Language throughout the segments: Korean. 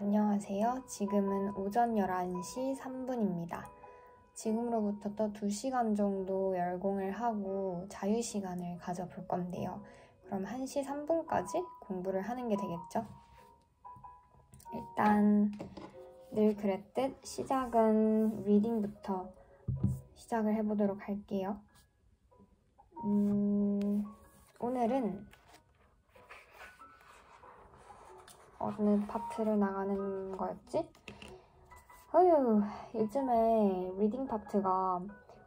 안녕하세요. 지금은 오전 11시 3분입니다. 지금으로부터 또 2시간 정도 열공을 하고 자유시간을 가져볼 건데요. 그럼 1시 3분까지 공부를 하는 게 되겠죠? 일단 늘 그랬듯 시작은 리딩부터 시작을 해보도록 할게요. 오늘은 어느 파트를 나가는 거였지? 요즘에 리딩 파트가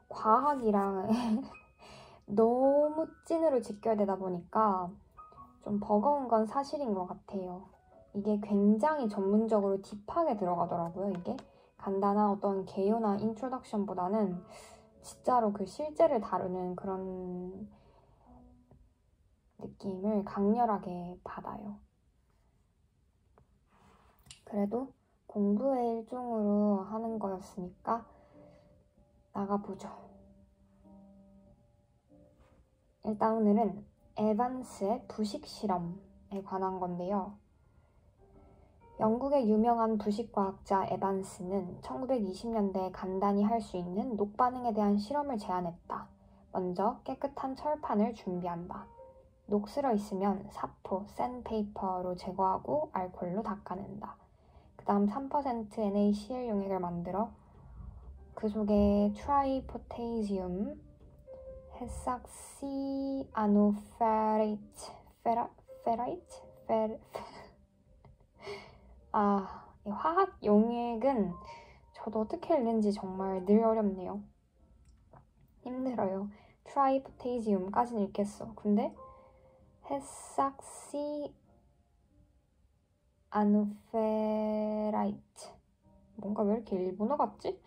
과학이랑 너무 찐으로 지켜야 되다 보니까 좀 버거운 건 사실인 것 같아요. 이게 굉장히 전문적으로 딥하게 들어가더라고요, 이게. 간단한 어떤 개요나 인트로덕션보다는 진짜로 그 실제를 다루는 그런 느낌을 강렬하게 받아요. 그래도 공부의 일종으로 하는 거였으니까 나가보죠. 일단 오늘은 에반스의 부식 실험에 관한 건데요. 영국의 유명한 부식과학자 에반스는 1920년대에 간단히 할 수 있는 녹반응에 대한 실험을 제안했다. 먼저 깨끗한 철판을 준비한다. 녹슬어 있으면 사포, 샌페이퍼로 제거하고 알코올로 닦아낸다. 그 다음 3% NaCl 용액을 만들어 그 속에 트라이포테이지움, 헥삭시아노페레이트, 이 화학 용액은 저도 어떻게 읽는지 정말 늘 어렵네요. 힘들어요. 트라이포테이지움까지는 읽겠어. 근데 헥삭시아노페라이트 뭔가 왜 이렇게 일본어 같지?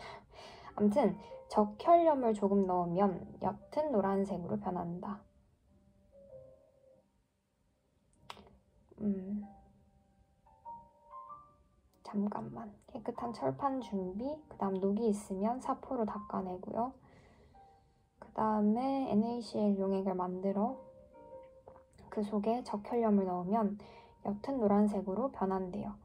아무튼 적혈염을 조금 넣으면 옅은 노란색으로 변한다. 잠깐만. 깨끗한 철판 준비, 그 다음 녹이 있으면 사포로 닦아내고요. 그 다음에 NaCl 용액을 만들어 그 속에 적혈염을 넣으면 옅은 노란색으로 변한대요.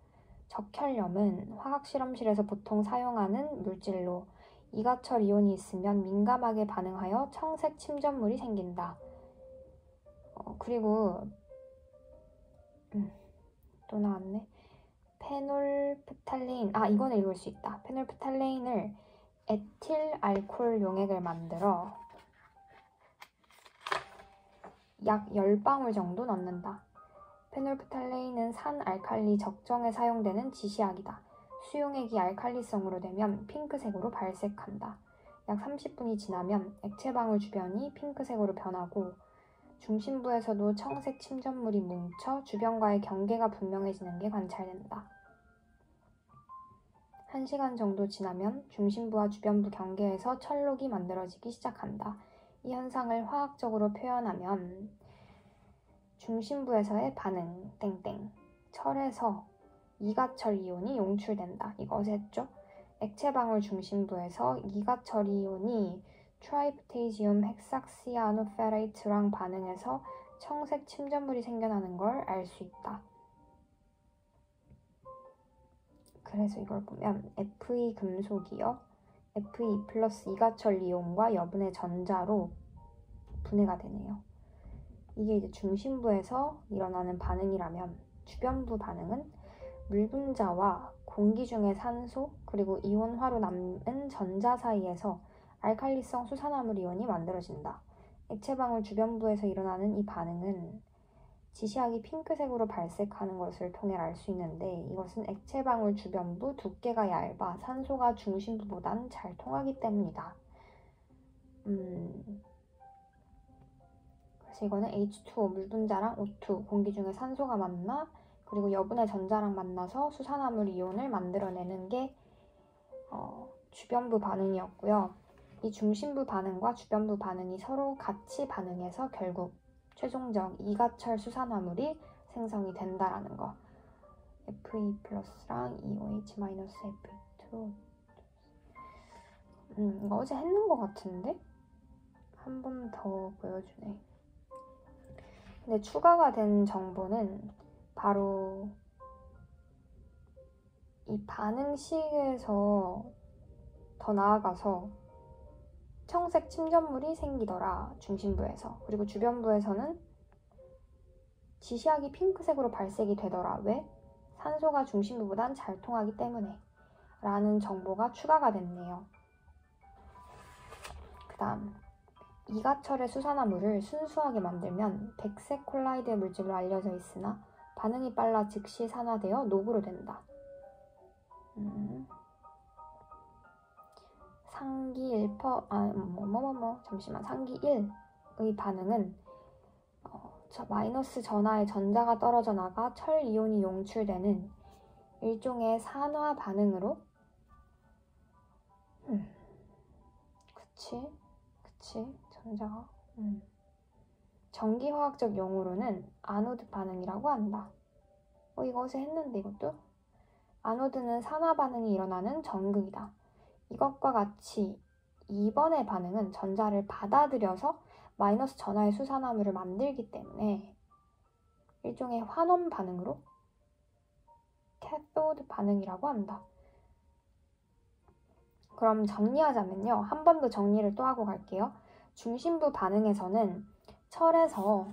적혈염은 화학실험실에서 보통 사용하는 물질로 이가철 이온이 있으면 민감하게 반응하여 청색 침전물이 생긴다. 그리고 또 나왔네. 페놀프탈레인, 이거는 읽을 수 있다. 페놀프탈레인을 에틸 알코올 용액을 만들어 약 10방울 정도 넣는다. 페놀프탈레인은 산 알칼리 적정에 사용되는 지시약이다. 수용액이 알칼리성으로 되면 핑크색으로 발색한다. 약 30분이 지나면 액체방울 주변이 핑크색으로 변하고 중심부에서도 청색 침전물이 뭉쳐 주변과의 경계가 분명해지는 게 관찰된다. 1시간 정도 지나면 중심부와 주변부 경계에서 철록이 만들어지기 시작한다. 이 현상을 화학적으로 표현하면 중심부에서의 반응, 철에서 이가철 이온이 용출된다. 이거 어쨌죠? 액체방울 중심부에서 이가철 이온이 트라이포테이지움 헥삭시아노페레이트랑 반응해서 청색 침전물이 생겨나는 걸 알 수 있다. 그래서 이걸 보면 Fe 금속이요. Fe 플러스 이가철 이온과 여분의 전자로 분해가 되네요. 이게 이제 중심부에서 일어나는 반응이라면 주변부 반응은 물 분자와 공기 중의 산소 그리고 이온화로 남은 전자 사이에서 알칼리성 수산화물 이온이 만들어진다. 액체방울 주변부에서 일어나는 이 반응은 지시약이 핑크색으로 발색하는 것을 통해 알 수 있는데 이것은 액체방울 주변부 두께가 얇아 산소가 중심부보단 잘 통하기 때문이다. 그래서 이거는 H2O 물 분자랑 O2 공기 중에 산소가 만나 그리고 여분의 전자랑 만나서 수산화물 이온을 만들어내는 게 주변부 반응이었고요. 이 중심부 반응과 주변부 반응이 서로 같이 반응해서 결국 최종적 이가철 수산화물이 생성이 된다라는 거. Fe 플러스랑 EOH 마이너스 Fe2. 이거 어제 했는 것 같은데? 한 번 더 보여주네. 근데 추가가 된 정보는 바로 이 반응식에서 더 나아가서 청색 침전물이 생기더라, 중심부에서. 그리고 주변부에서는 지시학이 핑크색으로 발색이 되더라. 왜? 산소가 중심부보단 잘 통하기 때문에 라는 정보가 추가가 됐네요. 그 다음, 이가철의 수산화물을 순수하게 만들면 백색 콜라이드 물질로 알려져 있으나 반응이 빨라 즉시 산화되어 녹으로 된다. 상기 1퍼 잠시만. 상기 1의 반응은 마이너스 전하의 전자가 떨어져 나가 철 이온이 용출되는 일종의 산화 반응으로 그치 전자가 전기화학적 용어로는 아노드 반응이라고 한다. 이거 어제 했는데 이것도? 아노드는 산화 반응이 일어나는 전극이다. 이것과 같이 2번의 반응은 전자를 받아들여서 마이너스 전하의 수산화물을 만들기 때문에 일종의 환원 반응으로 캐소드 반응이라고 한다. 그럼 정리하자면요. 한 번 더 정리를 또 하고 갈게요. 중심부 반응에서는 철에서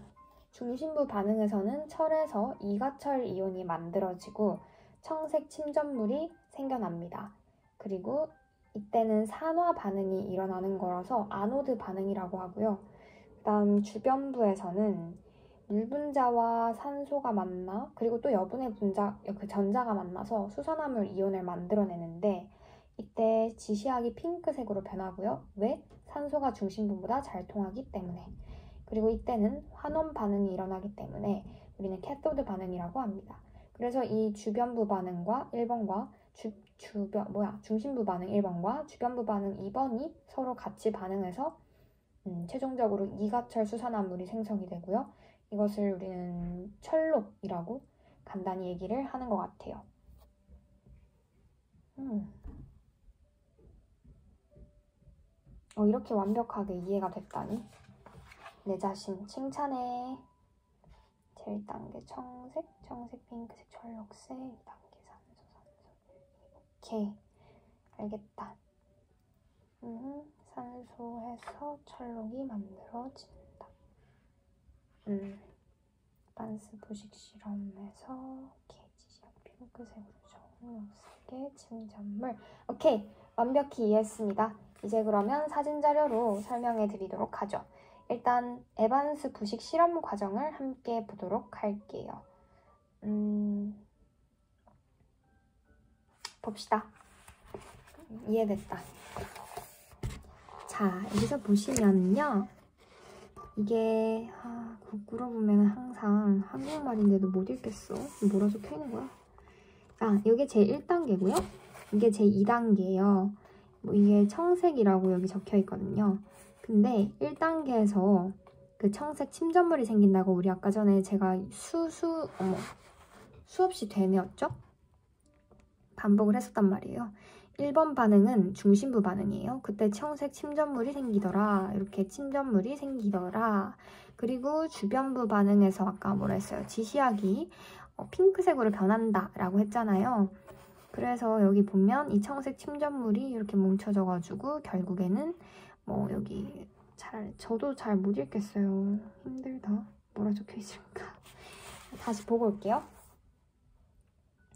이가철 이온이 만들어지고 청색 침전물이 생겨납니다. 그리고 이때는 산화 반응이 일어나는 거라서 아노드 반응이라고 하고요. 그 다음 주변부에서는 물분자와 산소가 만나, 그리고 또 여분의 전자가 만나서 수산화물 이온을 만들어내는데 이때 지시학이 핑크색으로 변하고요. 왜? 산소가 중심부보다 잘 통하기 때문에. 그리고 이때는 환원 반응이 일어나기 때문에 우리는 캐소드 반응이라고 합니다. 그래서 이 주변부 반응과 1번과 중심부 반응 1번과 주변부 반응 2번이 서로 같이 반응해서 최종적으로 이가철 수산화물이 생성이 되고요. 이것을 우리는 철록이라고 간단히 얘기를 하는 것 같아요. 이렇게 완벽하게 이해가 됐다니 내 자신 칭찬해. 제 1단계 청색, 핑크색, 철록색, 2단계 산소. 오케이, 알겠다. 산소에서 철록이 만들어진다. 반스 부식 실험에서 오케이, 지시학 핑크색으로 청록색의 침전물. 오케이, 완벽히 이해했습니다. 이제 그러면 사진 자료로 설명해 드리도록 하죠. 일단 에반스 부식 실험 과정을 함께 보도록 할게요. 봅시다. 이해됐다. 자, 여기서 보시면요. 이게 거꾸로 보면 항상 한국말인데도 못 읽겠어. 뭐라 적혀 있는 거야? 이게 제 1단계고요. 이게 제 2단계예요. 이게 청색이라고 여기 적혀 있거든요. 근데 1단계에서 그 청색 침전물이 생긴다고 우리 아까 전에 제가 수없이 되뇌었죠? 반복을 했었단 말이에요. 1번 반응은 중심부 반응이에요. 그때 청색 침전물이 생기더라. 이렇게 침전물이 생기더라. 그리고 주변부 반응에서 아까 뭐라 했어요? 지시학이 핑크색으로 변한다 라고 했잖아요. 그래서 여기 보면 이 청색 침전물이 이렇게 뭉쳐져가지고 결국에는 여기 저도 잘 못 읽겠어요. 힘들다. 뭐라 적혀 있을까? 다시 보고 올게요.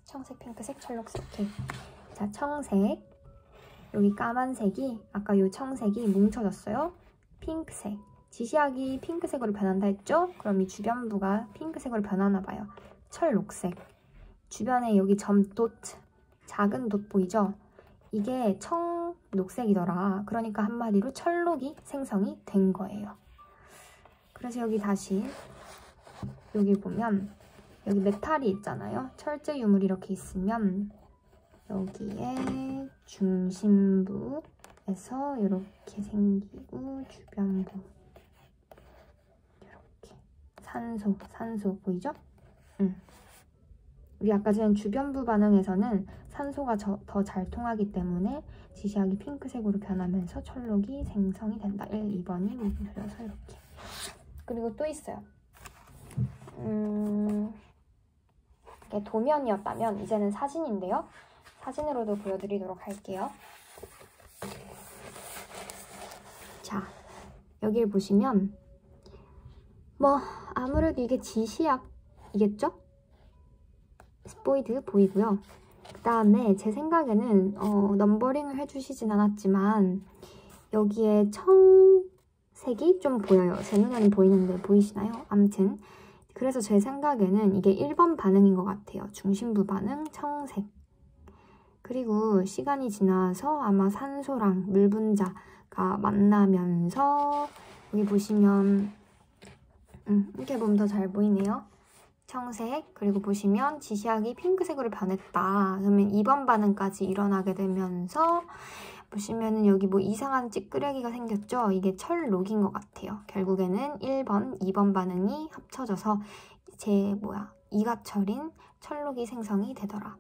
청색, 핑크색, 철록색. 오케이. 자, 청색. 여기 까만색이 아까 요 청색이 뭉쳐졌어요. 핑크색. 지시학이 핑크색으로 변한다 했죠? 그럼 이 주변부가 핑크색으로 변하나 봐요. 철록색. 주변에 여기 도트, 작은 돛 보이죠? 이게 청녹색이더라. 그러니까 한마디로 철록이 생성이 된 거예요. 그래서 여기 다시 여기 보면 여기 메탈이 있잖아요. 철제 유물이 이렇게 있으면 여기에 중심부에서 이렇게 생기고 주변부 이렇게 산소 보이죠? 우리 아까 전 주변부 반응에서는 산소가 더 잘 통하기 때문에 지시학이 핑크색으로 변하면서 철록이 생성이 된다. 1, 2번이 뭉쳐져서 이렇게. 그리고 또 있어요. 이게 도면이었다면 이제는 사진인데요. 사진으로도 보여드리도록 할게요. 자, 여기를 보시면 뭐 아무래도 이게 지시약이겠죠? 스포이드 보이고요. 그 다음에 제 생각에는 넘버링을 해주시진 않았지만 여기에 청색이 좀 보여요. 제 눈에는 보이는데 보이시나요? 암튼 그래서 제 생각에는 이게 1번 반응인 것 같아요. 중심부 반응 청색. 그리고 시간이 지나서 아마 산소랑 물 분자가 만나면서 여기 보시면 이렇게 보면 더 잘 보이네요. 청색, 그리고 보시면 지시약이 핑크색으로 변했다. 그러면 2번 반응까지 일어나게 되면서 보시면은 여기 뭐 이상한 찌끄레기가 생겼죠? 이게 철록인 것 같아요. 결국에는 1번, 2번 반응이 합쳐져서 이가철인 철록이 생성이 되더라.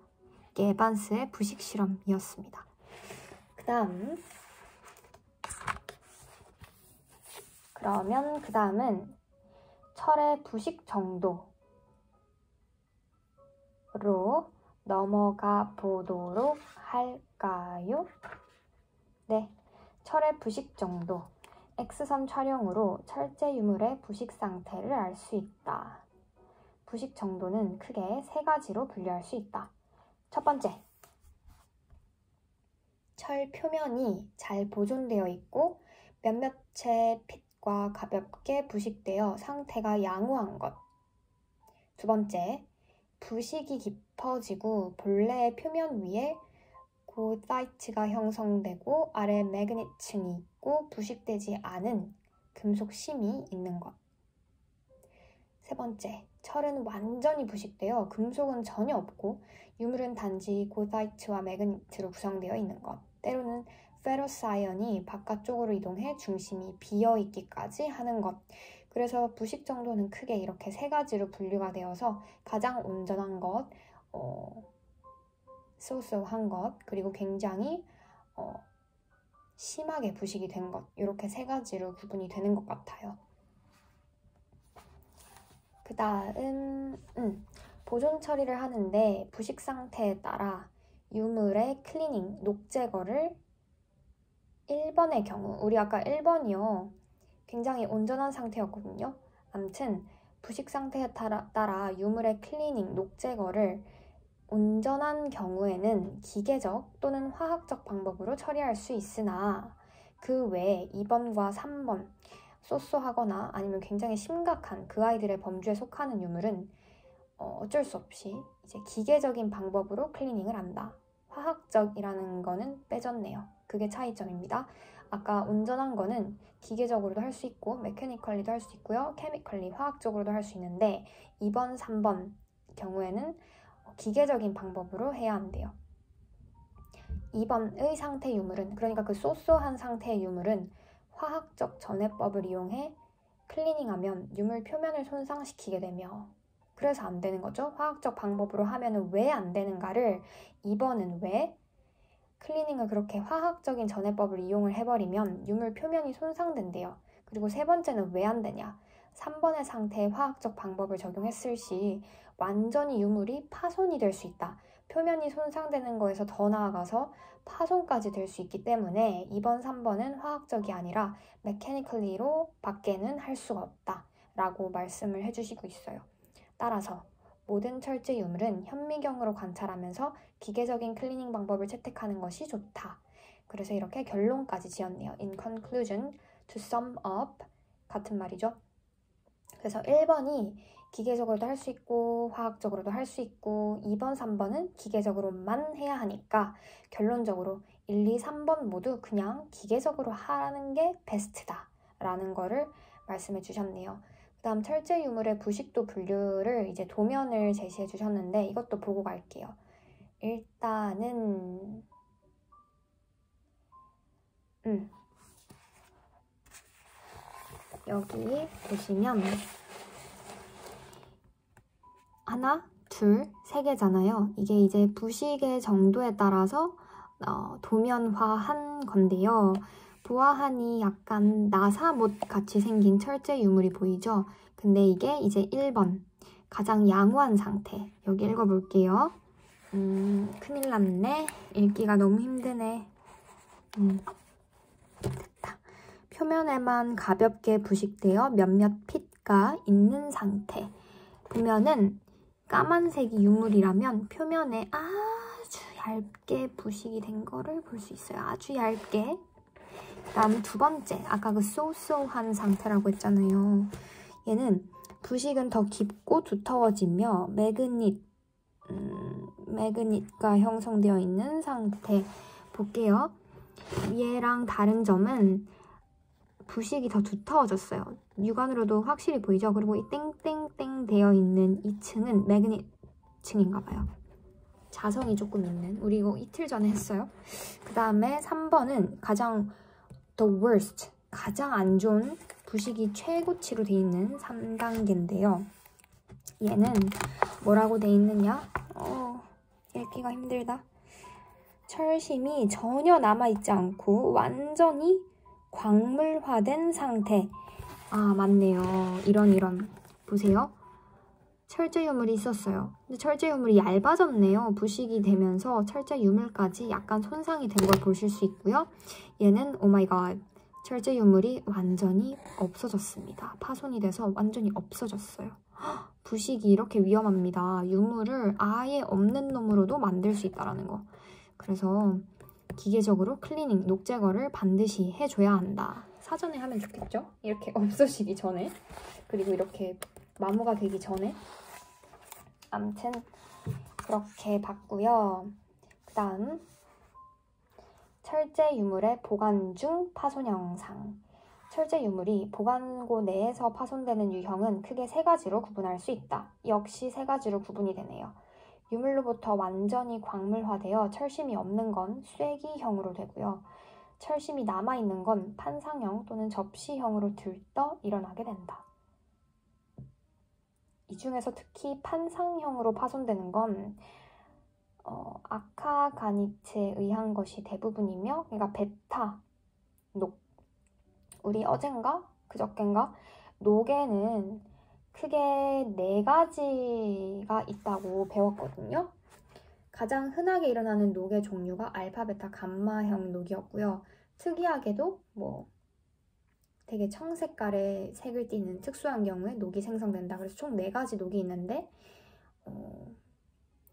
이게 에반스의 부식 실험이었습니다. 그러면 그 다음은 철의 부식 정도로 넘어가 보도록 할까요? 네, 철의 부식 정도. X선 촬영으로 철제 유물의 부식 상태를 알 수 있다. 부식 정도는 크게 3가지로 분류할 수 있다. 첫 번째, 철 표면이 잘 보존되어 있고 몇몇 채 핏과 가볍게 부식되어 상태가 양호한 것. 두 번째, 부식이 깊어지고 본래의 표면 위에 고사이트가 형성되고 아래 매그닛층이 있고 부식되지 않은 금속 심이 있는 것. 세 번째, 철은 완전히 부식되어 금속은 전혀 없고 유물은 단지 고사이트와 매그니트로 구성되어 있는 것. 때로는 페로사이언이 바깥쪽으로 이동해 중심이 비어있기까지 하는 것. 그래서 부식 정도는 크게 이렇게 3가지로 분류가 되어서 가장 온전한 것, 소소한 것, 그리고 굉장히 심하게 부식이 된 것, 이렇게 3가지로 구분이 되는 것 같아요. 그 다음 보존 처리를 하는데 부식 상태에 따라 유물의 클리닝, 녹제거를 1번의 경우, 우리 아까 1번이요 굉장히 온전한 상태였거든요. 아무튼 부식 상태에 따라 유물의 클리닝, 녹제거를 온전한 경우에는 기계적 또는 화학적 방법으로 처리할 수 있으나 그 외에 2번과 3번 쏘쏘하거나 아니면 굉장히 심각한 그 아이들의 범주에 속하는 유물은 어쩔 수 없이 이제 기계적인 방법으로 클리닝을 한다. 화학적이라는 거는 빼졌네요. 그게 차이점입니다. 아까 온전한 거는 기계적으로도 할 수 있고 메커니컬리도 할 수 있고요. 케미컬리, 화학적으로도 할 수 있는데 2번, 3번 경우에는 기계적인 방법으로 해야 한대요. 2번의 상태 유물은, 그러니까 그 쏘쏘한 상태의 유물은 화학적 전해법을 이용해 클리닝하면 유물 표면을 손상시키게 되며, 그래서 안 되는 거죠. 화학적 방법으로 하면은 왜 안 되는가를 2번은 왜 클리닝을 그렇게 화학적인 전해법을 이용을 해버리면 유물 표면이 손상된대요. 그리고 3번째는 왜 안 되냐. 3번의 상태에 화학적 방법을 적용했을 시 완전히 유물이 파손이 될 수 있다. 표면이 손상되는 거에서 더 나아가서 파손까지 될 수 있기 때문에 2번, 3번은 화학적이 아니라 메커니컬리로 밖에는 할 수가 없다 라고 말씀을 해주시고 있어요. 따라서 모든 철제 유물은 현미경으로 관찰하면서 기계적인 클리닝 방법을 채택하는 것이 좋다. 그래서 이렇게 결론까지 지었네요. In conclusion, to sum up 같은 말이죠. 그래서 1번이 기계적으로도 할 수 있고 화학적으로도 할 수 있고 2번, 3번은 기계적으로만 해야 하니까 결론적으로 1, 2, 3번 모두 그냥 기계적으로 하는 게 베스트다 라는 거를 말씀해 주셨네요. 그 다음 철제 유물의 부식도 분류를 이제 도면을 제시해 주셨는데 이것도 보고 갈게요. 일단은 여기 보시면 하나, 둘, 3개잖아요. 이게 이제 부식의 정도에 따라서 도면화한 건데요. 보아하니 약간 나사못 같이 생긴 철제 유물이 보이죠? 근데 이게 이제 1번. 가장 양호한 상태. 여기 읽어볼게요. 큰일 났네. 읽기가 너무 힘드네. 됐다. 표면에만 가볍게 부식되어 몇몇 핏가 있는 상태. 보면은 까만색이 유물이라면 표면에 아주 얇게 부식이 된 거를 볼 수 있어요. 아주 얇게. 다음 두 번째, 아까 그 쏘쏘한 상태라고 했잖아요. 얘는 부식은 더 깊고 두터워지며 매그닛가 형성되어 있는 상태. 볼게요. 얘랑 다른 점은 부식이 더 두터워졌어요. 육안으로도 확실히 보이죠? 그리고 이 땡땡땡 되어 있는 이 층은 매그닛 층인가 봐요. 자성이 조금 있는. 우리 이거 이틀 전에 했어요. 그 다음에 3번은 가장 the worst, 가장 안 좋은 부식이 최고치로 돼 있는 3단계인데요. 얘는 뭐라고 돼 있느냐? 읽기가 힘들다. 철심이 전혀 남아있지 않고 완전히 광물화된 상태. 아, 맞네요. 이런. 보세요. 철제 유물이 있었어요. 근데 철제 유물이 얇아졌네요. 부식이 되면서 철제 유물까지 약간 손상이 된 걸 보실 수 있고요. 얘는 오마이갓. 철제 유물이 완전히 없어졌습니다. 파손이 돼서 완전히 없어졌어요. 부식이 이렇게 위험합니다. 유물을 아예 없는 놈으로도 만들 수 있다는 거. 그래서 기계적으로 클리닝, 녹제거를 반드시 해줘야 한다. 사전에 하면 좋겠죠? 이렇게 없어지기 전에. 그리고 이렇게 마모가 되기 전에. 아무튼 그렇게 봤고요. 그 다음 철제 유물의 보관 중 파손 형상. 철제 유물이 보관고 내에서 파손되는 유형은 크게 세 가지로 구분할 수 있다. 역시 세 가지로 구분이 되네요. 유물로부터 완전히 광물화되어 철심이 없는 건 쐐기형으로 되고요. 철심이 남아있는 건 판상형 또는 접시형으로 들떠 일어나게 된다. 이 중에서 특히 판상형으로 파손되는 건 아카가니트에 의한 것이 대부분이며, 그러니까 베타, 녹. 우리 어젠가? 그저껜가? 녹에는 크게 4가지가 있다고 배웠거든요. 가장 흔하게 일어나는 녹의 종류가 알파, 베타, 감마형 녹이었고요. 특이하게도 되게 청색깔의 색을 띠는 특수한 경우에 녹이 생성된다. 그래서 총 4가지 녹이 있는데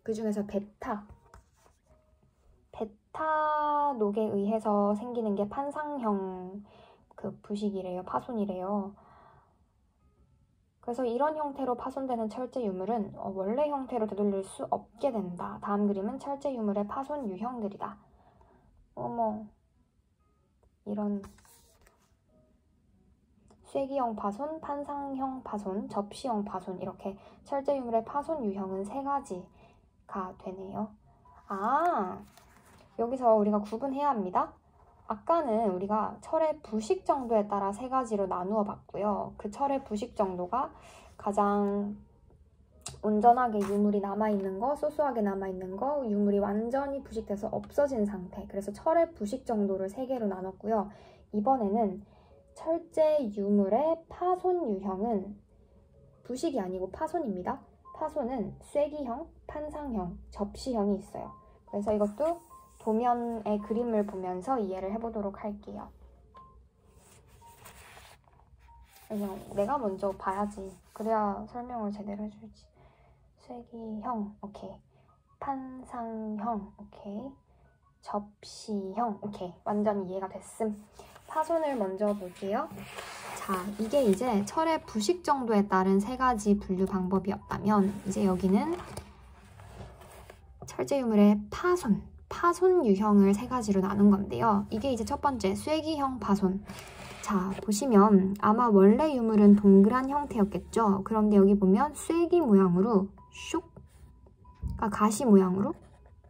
그 중에서 베타 녹에 의해서 생기는 게 판상형 그 부식이래요. 파손이래요. 그래서 이런 형태로 파손되는 철제 유물은 원래 형태로 되돌릴 수 없게 된다. 다음 그림은 철제 유물의 파손 유형들이다. 이런 쐐기형 파손, 판상형 파손, 접시형 파손, 이렇게 철제 유물의 파손 유형은 3가지가 되네요. 여기서 우리가 구분해야 합니다. 아까는 우리가 철의 부식 정도에 따라 3가지로 나누어 봤고요. 그 철의 부식 정도가 가장 온전하게 유물이 남아있는 거, 소소하게 남아있는 거, 유물이 완전히 부식돼서 없어진 상태. 그래서 철의 부식 정도를 3개로 나눴고요. 이번에는 철제 유물의 파손 유형은 부식이 아니고 파손입니다. 파손은 쐐기형, 판상형, 접시형이 있어요. 그래서 이것도 도면의 그림을 보면서 이해를 해보도록 할게요. 그냥 내가 먼저 봐야지. 그래야 설명을 제대로 해줄지. 쐐기형, 오케이. 판상형, 오케이. 접시형, 오케이. 완전 이해가 됐음. 파손을 먼저 볼게요. 자, 이게 이제 철의 부식 정도에 따른 3가지 분류 방법이었다면, 이제 여기는 철제 유물의 파손 유형을 3가지로 나눈 건데요. 이게 이제 첫 번째 쐐기형 파손. 자, 보시면 아마 원래 유물은 동그란 형태였겠죠. 그런데 여기 보면 쐐기 모양으로 쇽, 그러니까 가시 모양으로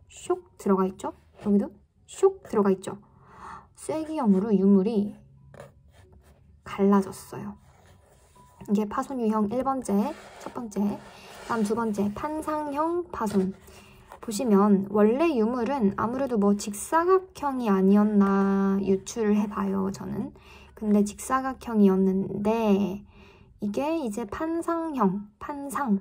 쇽 들어가 있죠. 여기도 쇽 들어가 있죠. 쐐기형으로 유물이 갈라졌어요. 이게 파손 유형 1번째, 첫 번째. 다음 2번째, 판상형 파손. 보시면 원래 유물은 아무래도 직사각형이 아니었나 유추를 해봐요, 저는. 근데 직사각형이었는데 이게 이제 판상형, 판상,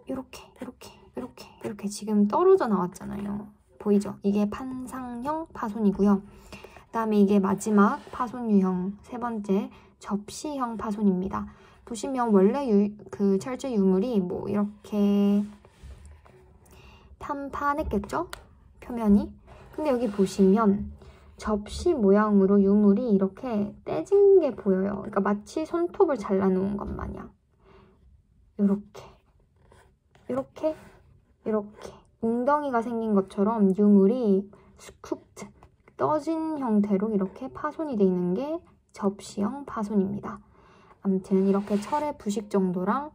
이렇게 지금 떨어져 나왔잖아요. 보이죠? 이게 판상형 파손이고요. 그 다음에 이게 마지막 파손 유형 세 번째 접시형 파손입니다. 보시면 원래 그 철제 유물이 뭐 이렇게 판판했겠죠? 표면이. 근데 여기 보시면 접시 모양으로 유물이 이렇게 떼진 게 보여요. 그러니까 마치 손톱을 잘라놓은 것 마냥. 이렇게 웅덩이가 생긴 것처럼 유물이 스쿱트 떠진 형태로 이렇게 파손이 되어 있는 게 접시형 파손입니다. 아무튼 이렇게 철의 부식 정도랑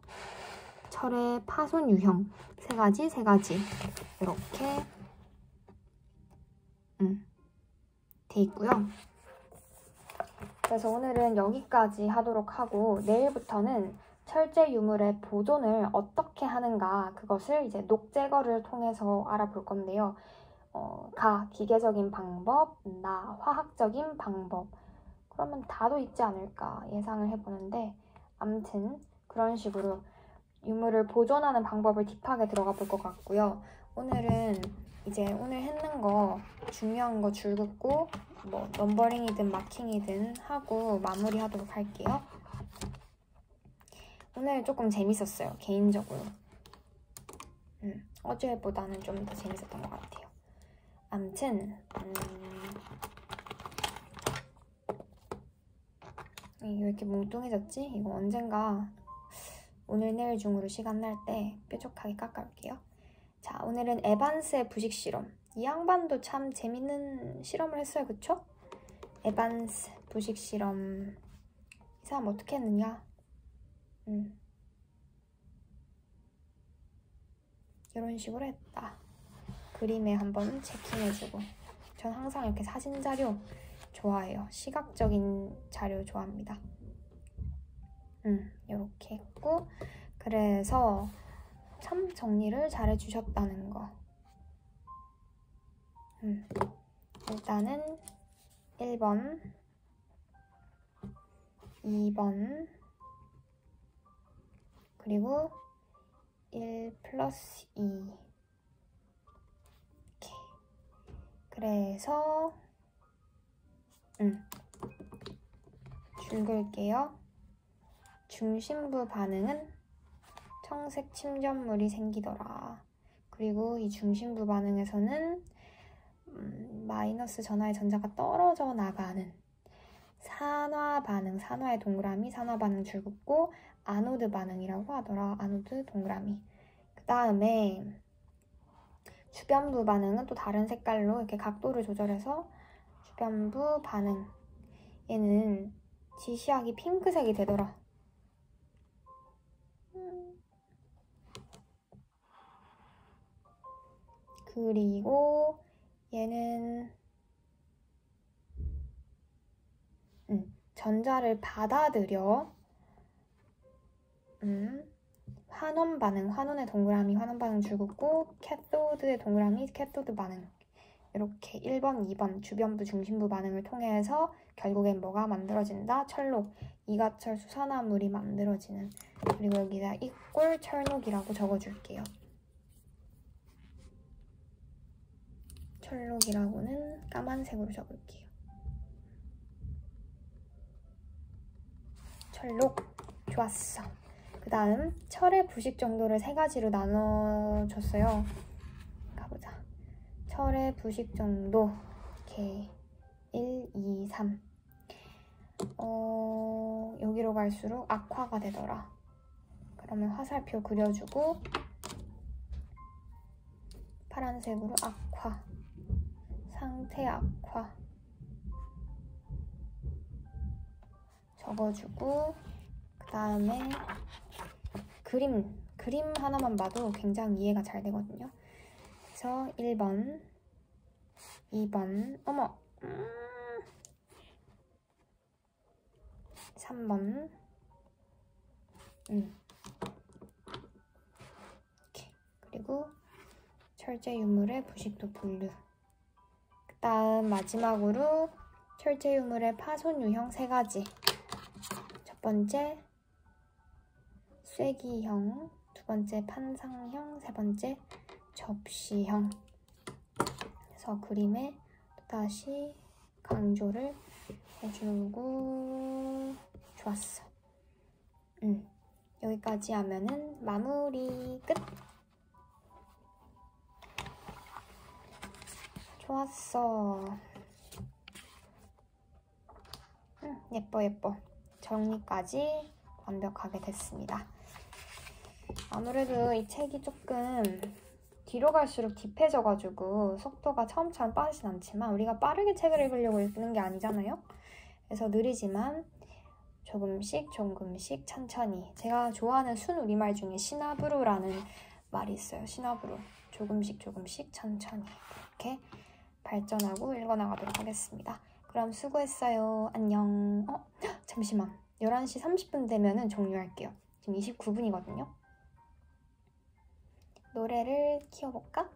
철의 파손 유형 세 가지 이렇게 돼 있고요. 그래서 오늘은 여기까지 하도록 하고 내일부터는 철제 유물의 보존을 어떻게 하는가 그것을 이제 녹제거를 통해서 알아볼 건데요. 가 기계적인 방법, 나 화학적인 방법 그러면 다도 있지 않을까 예상을 해보는데 아무튼 그런 식으로 유물을 보존하는 방법을 딥하게 들어가 볼 것 같고요. 오늘은 이제 오늘 했는 거 중요한 거 줄 긋고 뭐 넘버링이든 마킹이든 하고 마무리하도록 할게요. 오늘 조금 재밌었어요. 개인적으로. 어제보다는 좀 더 재밌었던 것 같아요. 아무튼 왜 이렇게 뭉뚱해졌지? 이거 언젠가 오늘 내일 중으로 시간 날 때 뾰족하게 깎아올게요. 자, 오늘은 에반스의 부식 실험. 이 양반도 참 재밌는 실험을 했어요. 그쵸? 에반스 부식 실험. 이 사람 어떻게 했느냐? 이런 식으로 했다. 그림에 한번 체킹해주고. 전 항상 이렇게 사진 자료 좋아해요. 시각적인 자료 좋아합니다. 이렇게 했고 그래서 참 정리를 잘 해주셨다는 거. 일단은 1번 2번 그리고 1 플러스 2 이렇게. 그래서 줄 그을게요. 중심부 반응은 청색 침전물이 생기더라. 그리고 이 중심부 반응에서는 마이너스 전하의 전자가 떨어져 나가는 산화 반응, 산화의 동그라미, 산화 반응 줄 긋고 아노드 반응이라고 하더라. 아노드 동그라미. 그 다음에 주변부 반응은 또 다른 색깔로 이렇게 각도를 조절해서 주변부 반응. 얘는 지시약이 핑크색이 되더라. 그리고 얘는 전자를 받아들여 환원 반응, 환원의 동그라미, 환원 반응 줄 긋고 캐소드의 동그라미, 캐소드 반응. 이렇게 1번, 2번 주변부, 중심부 반응을 통해서 결국엔 뭐가 만들어진다? 철록, 이가철 수산화물이 만들어지는. 그리고 여기다 이꼴 철록이라고 적어줄게요. 철록이라고는 까만색으로 적을게요. 철록. 좋았어. 그 다음 철의 부식 정도를 세 가지로 나눠줬어요. 가보자. 철의 부식 정도 이렇게 1, 2, 3 여기로 갈수록 악화가 되더라. 그러면 화살표 그려주고 파란색으로 악화, 상태 악화 적어주고 그 다음에 그림 하나만 봐도 굉장히 이해가 잘 되거든요. 그래서 1번, 2번, 어머 3번 이렇게. 그리고 철제 유물의 부식도 분류. 그 다음 마지막으로 철제 유물의 파손 유형 3가지. 첫 번째 쐐기형, 두 번째 판상형, 세 번째 접시형. 그래서 그림에 또다시 강조를 해주고 좋았어. 여기까지 하면은 마무리 끝. 좋았어. 예뻐 예뻐. 정리까지 완벽하게 됐습니다. 아무래도 이 책이 조금 뒤로 갈수록 딥해져가지고 속도가 처음처럼 빠르진 않지만 우리가 빠르게 책을 읽으려고 읽는 게 아니잖아요. 그래서 느리지만 조금씩 천천히. 제가 좋아하는 순우리말 중에 시나브루라는 말이 있어요. 시나브루. 조금씩 천천히 이렇게 발전하고 읽어나가도록 하겠습니다. 그럼 수고했어요. 안녕. 잠시만. 11시 30분 되면은 종료할게요. 지금 29분이거든요. 노래를 키워볼까?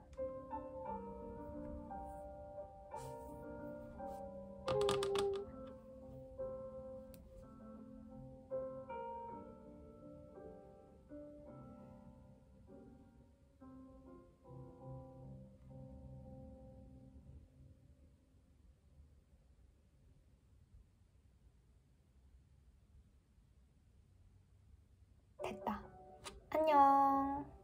됐다. 안녕.